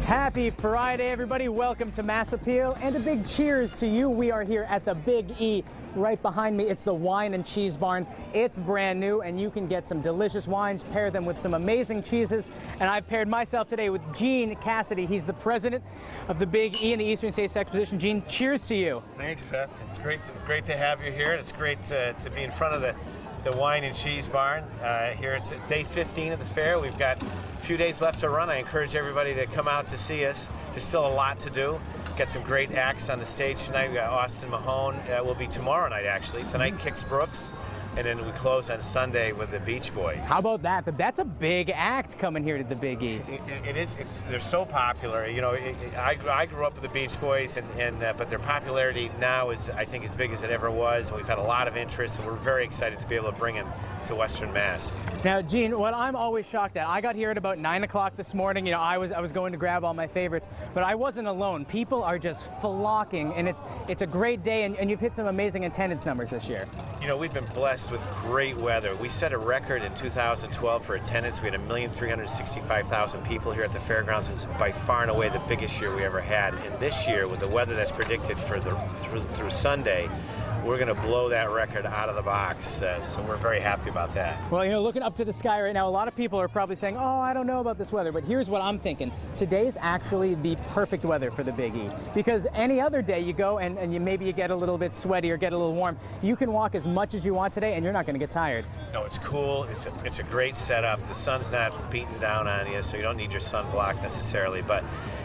Happy Friday, everybody. Welcome to Mass Appeal, and a big cheers to you. We are here at the Big E. Right behind me, it's the Wine and Cheese Barn. It's brand new, and you can get some delicious wines, pair them with some amazing cheeses. And I've paired myself today with Gene Cassidy. He's the president of the Big E in the Eastern States Exposition. Gene, cheers to you. Thanks, Seth. It's great to have you here. It's great to be in front of the Wine and Cheese Barn. Here it's day 15 of the fair. We've got a few days left to run. I encourage everybody to come out to see us. There's still a lot to do. Got some great acts on the stage tonight. We got Austin Mahone. Will be tomorrow night, actually. Tonight, Kix Brooks. And then we close on Sunday with the Beach Boys. How about that? That's a big act coming here to the Big E. It is. They're so popular. You know, I grew up with the Beach Boys, but their popularity now is, I think, as big as it ever was. We've had a lot of interest, and we're very excited to be able to bring them to Western Mass. Now, Gene, what I'm always shocked at, I got here at about 9 o'clock this morning. You know, I was going to grab all my favorites, but I wasn't alone. People are just flocking, and it's a great day, and you've hit some amazing attendance numbers this year. You know, we've been blessed with great weather. We set a record in 2012 for attendance. We had 1,365,000 people here at the fairgrounds. It was by far and away the biggest year we ever had. And this year, with the weather that's predicted for through Sunday, we're going to blow that record out of the box. So we're very happy about that. Well, you know, looking up to the sky right now, a lot of people are probably saying, oh, I don't know about this weather, but here's what I'm thinking. Today's actually the perfect weather for the Big E, because any other day you go and maybe you get a little bit sweaty or get a little warm. You can walk as much as you want today, and you're not going to get tired. No, it's cool. It's a great setup. The sun's not beating down on you, so you don't need your sunblock necessarily, but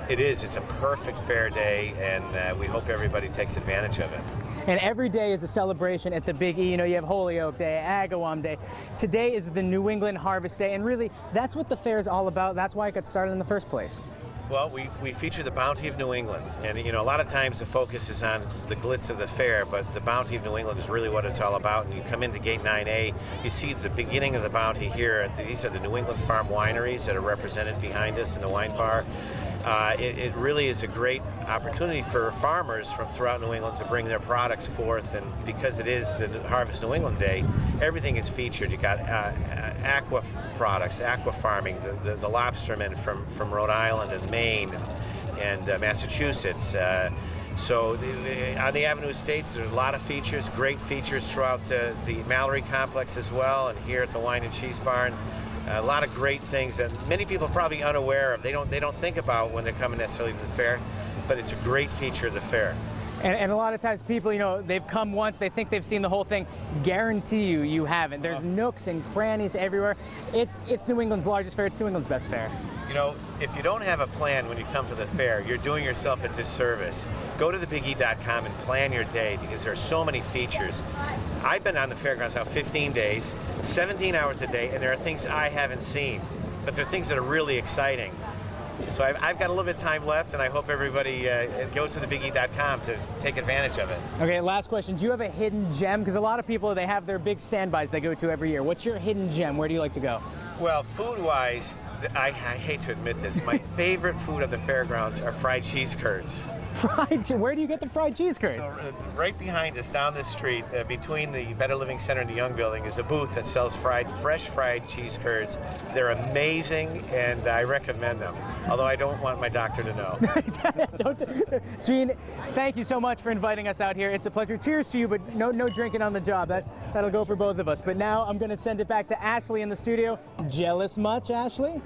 it's a perfect fair day, and we hope everybody takes advantage of it. And every day is a celebration at the Big E. You know, you have Holyoke Day, Agawam Day. Today is the New England Harvest Day, and really, that's what the fair is all about. That's why it got started in the first place. Well, we feature the bounty of New England, and you know, a lot of times the focus is on the glitz of the fair, but the bounty of New England is really what it's all about. And you come into Gate 9A, you see the beginning of the bounty here. These are the New England farm wineries that are represented behind us in the wine bar. It really is a great opportunity for farmers from throughout New England to bring their products forth, and because it is the Harvest New England Day, everything is featured. You got aqua products, aqua farming, the lobstermen from Rhode Island and Maine and Massachusetts. So on the Avenue Estates, there are a lot of features, great features throughout the Mallory Complex as well, and here at the Wine and Cheese Barn. A lot of great things that many people are probably unaware of. They don't think about when they're coming necessarily to the fair, but it's a great feature of the fair. And a lot of times people, you know, they've come once, they think they've seen the whole thing. Guarantee you haven't. There's nooks and crannies everywhere. It's New England's largest fair. It's New England's best fair. You know, if you don't have a plan when you come to the fair, you're doing yourself a disservice. Go to thebige.com and plan your day, because there are so many features. I've been on the fairgrounds now 15 days, 17 hours a day, and there are things I haven't seen, but there are things that are really exciting. So I've got a little bit of time left, and I hope everybody goes to thebige.com to take advantage of it. Okay, last question. Do you have a hidden gem? Because a lot of people, they have their big standbys they go to every year. What's your hidden gem? Where do you like to go? Well, food-wise, I hate to admit this, my favorite food at the fairgrounds are fried cheese curds. Where do you get the fried cheese curds? So, right behind us, down the street, between the Better Living Center and the Young Building, is a booth that sells fresh fried cheese curds. They're amazing, and I recommend them, although I don't want my doctor to know. Gene, thank you so much for inviting us out here. It's a pleasure. Cheers to you, but no drinking on the job. That'll go for both of us. But now I'm going to send it back to Ashley in the studio. Jealous much, Ashley?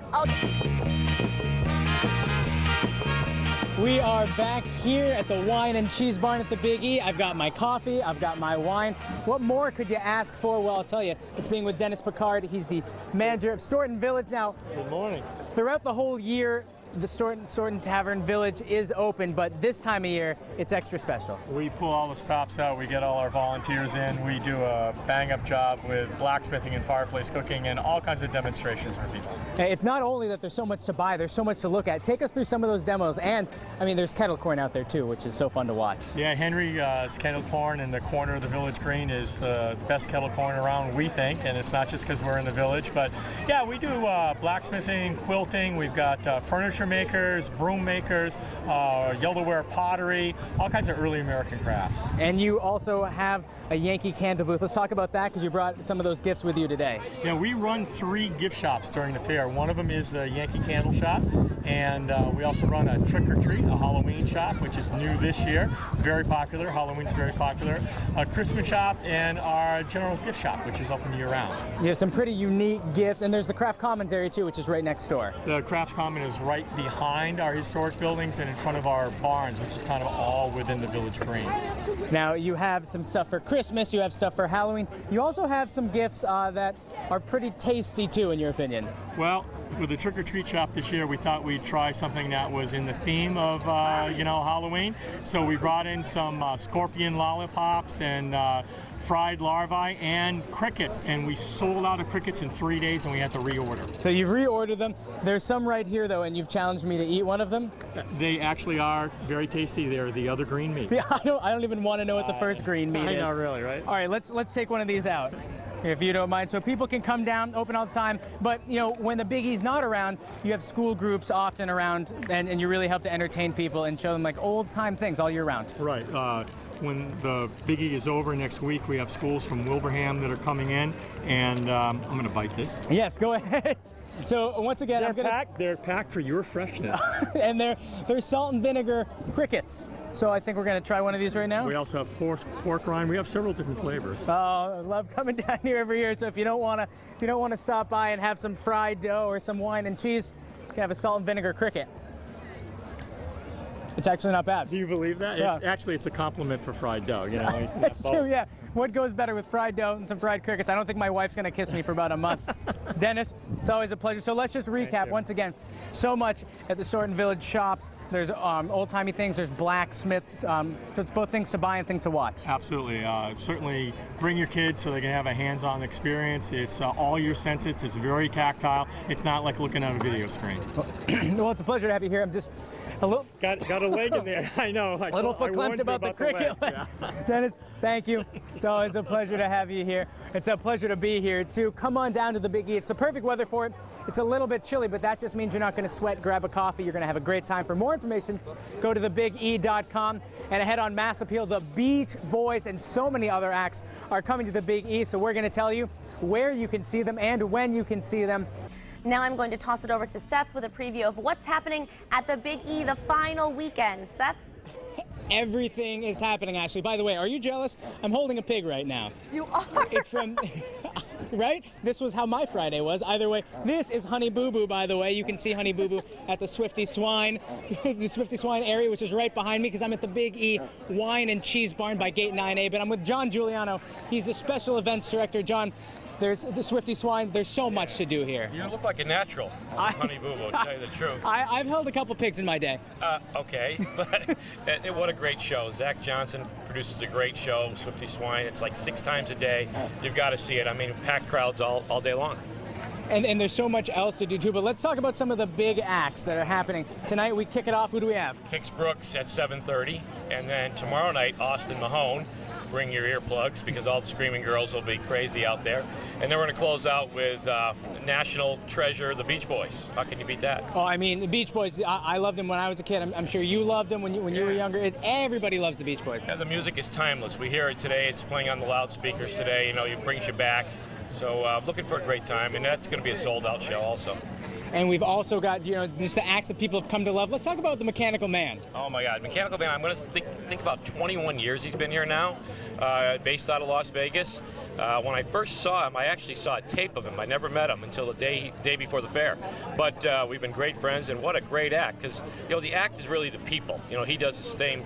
We are back here at the Wine and Cheese Barn at the Big E. I've got my coffee, I've got my wine. What more could you ask for? Well, I'll tell you, it's being with Dennis Picard. He's the manager of Storrowton Village. Now, good morning. Throughout the whole year, the Storrowton Tavern Village is open, but this time of year, it's extra special. We pull all the stops out, we get all our volunteers in, we do a bang-up job with blacksmithing and fireplace cooking and all kinds of demonstrations for people. It's not only that there's so much to buy, there's so much to look at. Take us through some of those demos, and I mean, there's kettle corn out there too, which is so fun to watch. Yeah, Henry's kettle corn in the corner of the Village Green is the best kettle corn around, we think, and it's not just because we're in the village, but yeah, we do blacksmithing, quilting, we've got furniture furniture makers, broom makers, yellowware pottery, all kinds of early American crafts. And you also have a Yankee candle booth. Let's talk about that because you brought some of those gifts with you today. Yeah, we run 3 gift shops during the fair. One of them is the Yankee Candle Shop, and we also run a trick or treat, a Halloween shop, which is new this year. Very popular. Halloween's very popular. A Christmas shop, and our general gift shop, which is open year-round. You have some pretty unique gifts, and there's the Craft Commons area too, which is right next door. The Crafts Common is right behind our historic buildings and in front of our barns, which is kind of all within the village green. Now you have some stuff for Christmas, you have stuff for Halloween. You also have some gifts that are pretty tasty too, in your opinion. Well, with the trick or treat shop this year, we thought we'd try something that was in the theme of Halloween. So we brought in some scorpion lollipops and fried larvae and crickets, and we sold out of crickets in 3 days, and we had to reorder. So you've reordered them. There's some right here though, and you've challenged me to eat one of them. They actually are very tasty. They're the other green meat. Yeah, I don't even want to know what the first green meat is. I know, really, right? All right, let's take one of these out, if you don't mind, so people can come down, open all the time. But when the Big E's not around, you have school groups often around, and you really help to entertain people and show them like old time things all year round. Right. When the Big E is over next week, we have schools from Wilbraham that are coming in, and I'm going to bite this. Yes, go ahead. So once again, they're packed for your freshness. And they're salt and vinegar crickets. So I think we're going to try one of these right now. We also have pork rind. We have several different flavors. Oh, I love coming down here every year. So if you don't want to stop by and have some fried dough or some wine and cheese, you can have a salt and vinegar cricket. It's actually not bad. Do you believe that? Yeah. It's a compliment for fried dough. That's true, yeah. What goes better with fried dough and some fried crickets? I don't think my wife's going to kiss me for about a month. Dennis, it's always a pleasure. So let's just recap once again. So much at the Storrowton Village shops. There's old-timey things. There's blacksmiths. So it's both things to buy and things to watch. Absolutely. Certainly bring your kids so they can have a hands-on experience. It's all your senses. It's very tactile. It's not like looking at a video screen. Well, it's a pleasure to have you here. I'm just a little... Got a leg in there. I know. A little verklempt about the cricket. Yeah. Dennis, thank you. It's always a pleasure to have you here. It's a pleasure to be here, too. Come on down to the Big E. It's the perfect weather for it. It's a little bit chilly, but that just means you're not going to sweat. Grab a coffee. You're going to have a great time. For more information, go to thebige.com and ahead on Mass Appeal. The Beach Boys and so many other acts are coming to the Big E, so we're going to tell you where you can see them and when you can see them. Now I'm going to toss it over to Seth with a preview of what's happening at the Big E the final weekend. Seth? Everything is happening, Ashley. By the way, are you jealous? I'm holding a pig right now. You are? It's from... Right? This was how my Friday was. Either way, this is Honey Boo Boo, by the way. You can see Honey Boo Boo at the Swifty Swine, the Swifty Swine area, which is right behind me because I'm at the Big E Wine and Cheese Barn by Gate 9A. But I'm with John Giuliano. He's the special events director. John, there's the Swifty Swine. There's so much to do here. You look like a natural, Honey Boo Boo, to tell you the truth. I've held a couple pigs in my day. Okay, but what a great show. Zach Johnson produces a great show, Swifty Swine. It's like 6 times a day. You've got to see it. I mean, packed crowds all day long. And there's so much else to do, too. But let's talk about some of the big acts that are happening. Tonight, we kick it off. Who do we have? Kix Brooks at 7:30. And then tomorrow night, Austin Mahone. Bring your earplugs because all the screaming girls will be crazy out there. And then we're going to close out with national treasure, the Beach Boys. How can you beat that? Oh, I mean, the Beach Boys, I loved them when I was a kid. I'm sure you loved them when you were younger. Everybody loves the Beach Boys. Yeah, the music is timeless. We hear it today. It's playing on the loudspeakers today. It brings you back. So looking for a great time, and that's going to be a sold-out show also. And we've also got, just the acts that people have come to love. Let's talk about the Mechanical Man. Oh my God, Mechanical Man! I'm going to think about 21 years he's been here now, based out of Las Vegas. When I first saw him, I actually saw a tape of him. I never met him until the day before the fair. But we've been great friends, and what a great act! Because the act is really the people. He does the same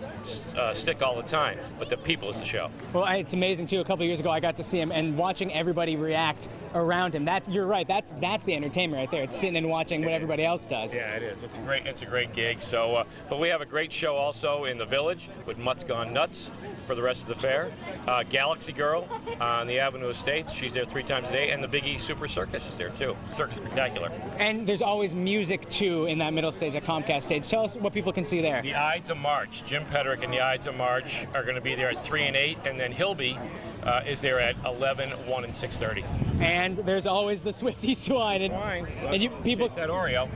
stick all the time, but the people is the show. Well, it's amazing too. A couple of years ago, I got to see him, and watching everybody react around him. You're right. That's the entertainment right there. It's sitting and watching what everybody else does. Yeah, it is. It's a great gig. So, but we have a great show also in the Village with Mutt's Gone Nuts for the rest of the fair. Galaxy Girl on the Avenue Estates. She's there 3 times a day, and the Big E Super Circus is there too. Circus Spectacular. And there's always music too in that middle stage, that Comcast stage. Tell us what people can see there. The Ides of March. Jim Pedrick and the Ides of March are going to be there at 3 and 8, and then Hilby is there at 11, 1, and 6:30. And there's always the Swifty swine. And you people chase that Oreo.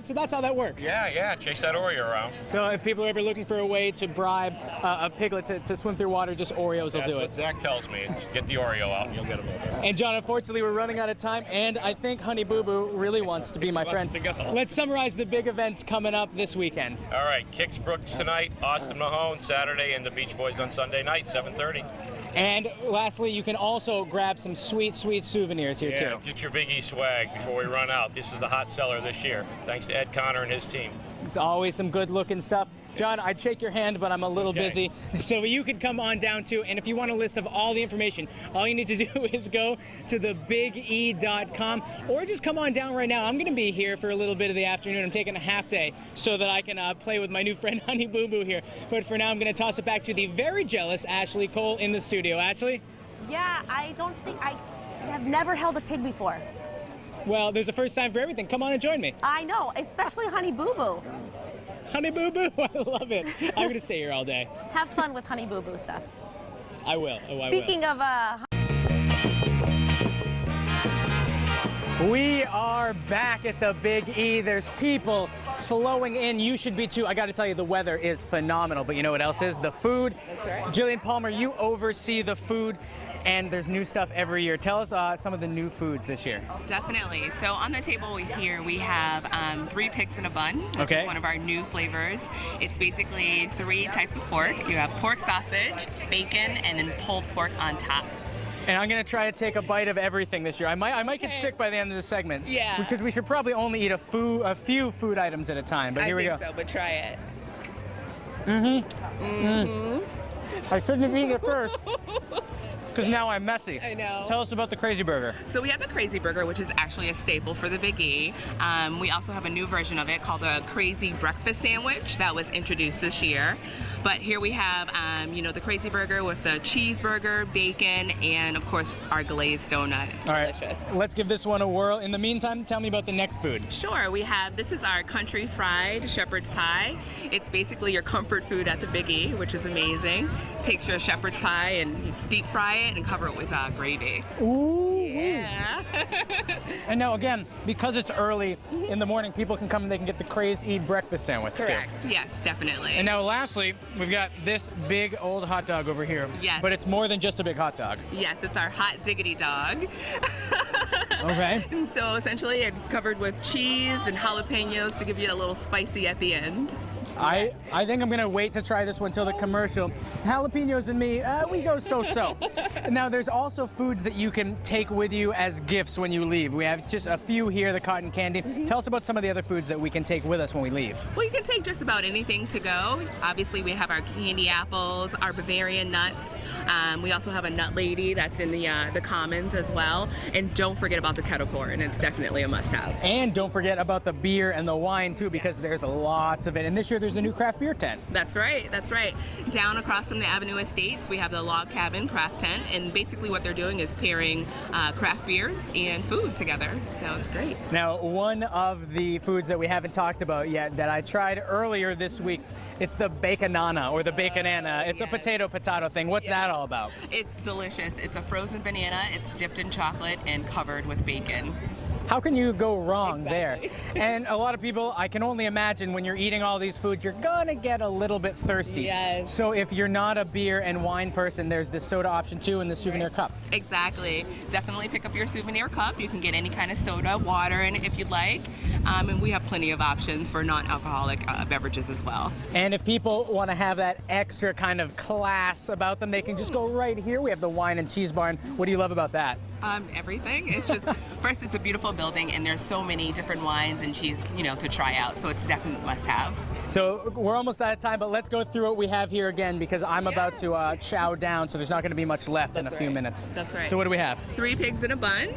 So that's how that works. Yeah, chase that Oreo around. So if people are ever looking for a way to bribe a piglet to swim through water, just Oreos will do it. That's what Zach tells me. Get the Oreo out and you'll get them over. And John, unfortunately, we're running out of time, and I think Honey Boo Boo really wants to be my friend. Let's summarize the big events coming up this weekend. All right, Kix Brooks tonight, Austin Mahone Saturday, and the Beach Boys on Sunday night, 7:30. And lastly, you can also grab some sweet, sweet souvenirs here too. Get your Big E swag before we run out. This is the hot seller this year, thanks to Ed Connor and his team. It's always some good-looking stuff. John, I'd shake your hand, but I'm a little busy. So you can come on down too. And if you want a list of all the information, all you need to do is go to thebige.com or just come on down right now. I'm going to be here for a little bit of the afternoon. I'm taking a half day so that I can play with my new friend Honey Boo Boo here. But for now, I'm going to toss it back to the very jealous Ashley Cole in the studio. Ashley? Yeah, I have never held a pig before. Well, there's a first time for everything. Come on and join me. I know, especially Honey Boo Boo. Honey Boo Boo, I love it. I'm going to stay here all day. Have fun with Honey Boo Boo, Seth. I will. Speaking of we are back at the Big E. There's people flowing in. You should be too. I got to tell you, the weather is phenomenal. But you know what else is? The food. That's right. Jillian Palmer, you oversee the food, and there's new stuff every year. Tell us some of the new foods this year. Definitely. So on the table here we have 3 pigs in a bun, which is one of our new flavors. It's basically 3 types of pork. You have pork sausage, bacon, and then pulled pork on top. And I'm going to try to take a bite of everything this year. I might get sick by the end of the segment. Yeah. Because we should probably only eat a few food items at a time. But here we go. I think so, but try it. I shouldn't have eaten it first. Because now I'm messy. I know. Tell us about the Crazy Burger. So we have the Crazy Burger, which is actually a staple for the Big E. We also have a new version of it called the Crazy Breakfast Sandwich that was introduced this year. But here we have, the Crazy Burger with the cheeseburger, bacon, and of course our glazed donut. It's delicious. Let's give this one a whirl. In the meantime, tell me about the next food. Sure, this is our country fried shepherd's pie. It's basically your comfort food at the Big E, which is amazing. Takes your shepherd's pie and you deep fry it and cover it with gravy. Ooh. Yeah. And now again, because it's early in the morning, people can come and they can get the Crazy breakfast sandwich. Correct. Yes, definitely. And now lastly, we've got this big old hot dog over here. Yes. But it's more than just a big hot dog. Yes, it's our hot diggity dog. Okay. And so essentially it's covered with cheese and jalapenos to give you a little spicy at the end. I think I'm going to wait to try this one till the commercial. Jalapenos and me, we go so-so. Now, there's also foods that you can take with you as gifts when you leave. We have just a few here, the cotton candy. Tell us about some of the other foods that we can take with us when we leave. Well, you can take just about anything to go. Obviously, we have our candy apples, our Bavarian nuts. We also have a nut lady that's in the commons as well. And don't forget about the kettle corn. It's definitely a must-have. And don't forget about the beer and the wine, too, because there's lots of it. And this year, there's the new craft beer tent. That's right. Down across from the Avenue Estates, we have the Log Cabin Craft Tent, and basically what they're doing is pairing craft beers and food together, so it's great. Now, one of the foods that we haven't talked about yet that I tried earlier this week, it's the baconana or the baconana. It's a potato thing. What's that all about? It's delicious. It's a frozen banana. It's dipped in chocolate and covered with bacon. How can you go wrong there? And a lot of people, I can only imagine when you're eating all these foods, you're gonna get a little bit thirsty. Yes. So if you're not a beer and wine person, there's the soda option too and the souvenir cup. Exactly. Definitely pick up your souvenir cup. You can get any kind of soda, water in it if you'd like. And we have plenty of options for non-alcoholic beverages as well. And if people want to have that extra kind of class about them, they can just go right here. We have the Wine and Cheese Barn. What do you love about that? Everything. It's just, first, it's a beautiful building, and there's so many different wines and cheese, to try out. So it's definitely must-have. So we're almost out of time, but let's go through what we have here again because I'm about to chow down, so there's not going to be much left in a few minutes. That's right. So what do we have? 3 pigs in a bun,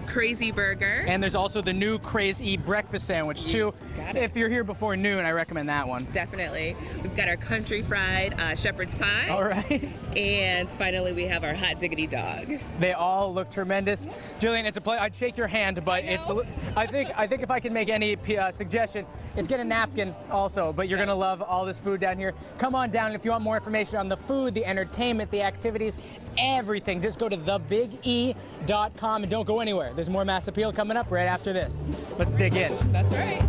Crazy Burger. And there's also the new Crazy breakfast sandwich too. If you're here before noon, I recommend that one. Definitely. We've got our country fried shepherd's pie. All right. And finally, we have our hot diggity dog. They all look look tremendous. Jillian, it's a pleasure. I'd shake your hand, but I think if I can make any suggestion, it's get a napkin also. But you're gonna love all this food down here. Come on down if you want more information on the food, the entertainment, the activities, everything. Just go to thebige.com and don't go anywhere. There's more Mass Appeal coming up right after this. Let's dig in. That's right.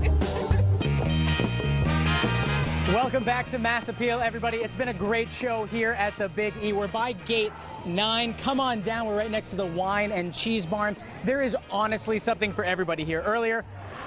Welcome back to Mass Appeal, everybody. It's been a great show here at the Big E. We're by gate 9. Come on down. We're right next to the wine and cheese barn. There is honestly something for everybody here. Earlier,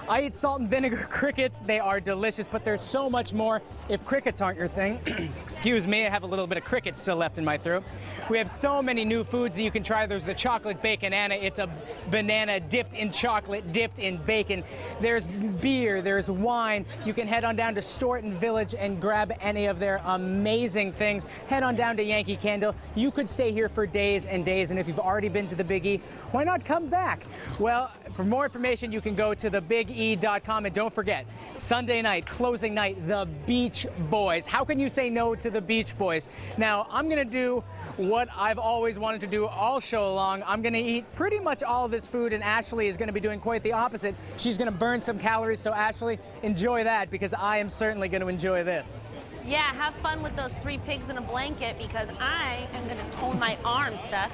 I eat salt and vinegar crickets. They are delicious, but there's so much more. If crickets aren't your thing, excuse me, I have a little bit of cricket still left in my throat. We have so many new foods that you can try. There's the chocolate baconana. It's a banana dipped in chocolate, dipped in bacon. There's beer, there's wine. You can head on down to Storrowton Village and grab any of their amazing things. Head on down to Yankee Candle. You could stay here for days and days, and if you've already been to the Big E, why not come back? Well, for more information, you can go to thebige.com, and don't forget, Sunday night, closing night, the Beach Boys. How can you say no to the Beach Boys? Now, I'm gonna do what I've always wanted to do all show long. I'm gonna eat pretty much all of this food, and Ashley is gonna be doing quite the opposite. She's gonna burn some calories, so Ashley, enjoy that, because I am certainly gonna enjoy this. Yeah, have fun with those 3 pigs in a blanket, because I am going to tone my arms, Seth.